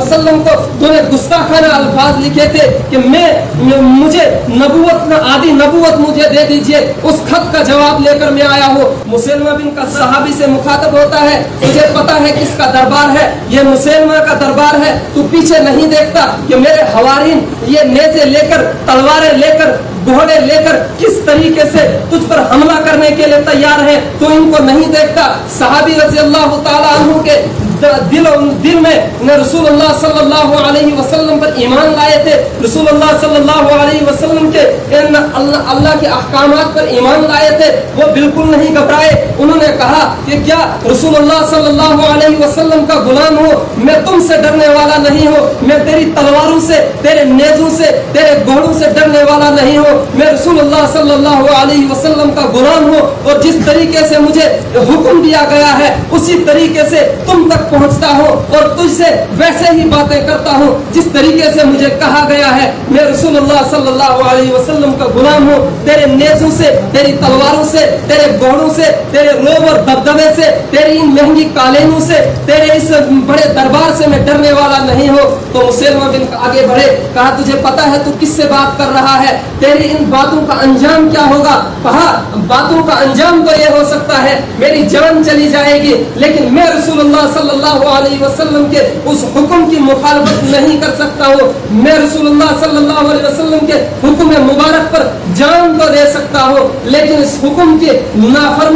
वसल्लम को तूने गुस्ताखाना अल्फाज लिखे थे कि मुझे नबूवत आदि नबूवत मुझे दे दीजिए, उस खत का जवाब लेकर मैं आया हूँ। मुसलमा बिन का सहाबी से मुखातब होता है, तुझे पता है किसका दरबार है? ये मुसलमा का दरबार है। तू पीछे नहीं देखता कि मेरे हवारीन ये नेज़े लेकर, तलवारें लेकर, घोड़े लेकर किस तरीके से तुझ पर हमला करने के लिए तैयार है, तो इनको नहीं देखता। सहाबी रज़ी अल्लाह ताला अन्हु के दिल में रसूलुल्लाह सल्लल्लाहु अलैहि वसल्लम पर ईमान लाए थे, रसूलुल्लाह सल्लल्लाहु अलैहि वसल्लम के अल्लाह के अहकामात पर ईमान लाए थे। वो बिल्कुल नहीं घबराए। उन्होंने कहा कि क्या रसूलुल्लाह सल्लल्लाहु अलैहि वसल्लम का गुलाम हो, मैं तुमसे डरने वाला नहीं हूँ, मैं तेरी तलवारों से, तेरे नेज़ों से, तेरे घोड़ों से डरने वाला नहीं हूँ, मैं रसूलुल्लाह सल्लल्लाहु अलैहि वसल्लम का गुलाम हूँ, और जिस तरीके से मुझे हुक्म दिया गया है उसी तरीके से तुम तक पहुंचता हूँ और तुझसे वैसे ही बातें करता हूँ जिस तरीके से मुझे कहा गया है। मैं रसूलुल्लाह सल्लल्लाहु अलैहि वसल्लम का गुलाम हूँ। तेरे नेज़ों से, तेरी तलवारों से, तेरे घोड़ों से, तेरे रोब और दबदबे से, तेरी इन महंगी कालीनों से, तेरे इस बड़े दरबार से मैं डरने वाला नहीं हूँ। तो मुसलमा बिन आगे बढ़े, कहा तुझे पता है तू किससे बात कर रहा है? तेरी इन बातों का अंजाम क्या होगा? कहा बातों का अंजाम तो ये हो सकता है मेरी जान चली जाएगी, लेकिन मैं रसूलुल्लाह सल्लल्लाहु अलैहि वसल्लम के उस हुक्म की मुखालफत नहीं कर सकता हूँ। मैं रसूलुल्लाह सल्लल्लाहु अलैहि वसल्लम के हुक्म मुबारक पर जान तो दे सकता हूँ, लेकिन इस हुक्म की नाफरमानी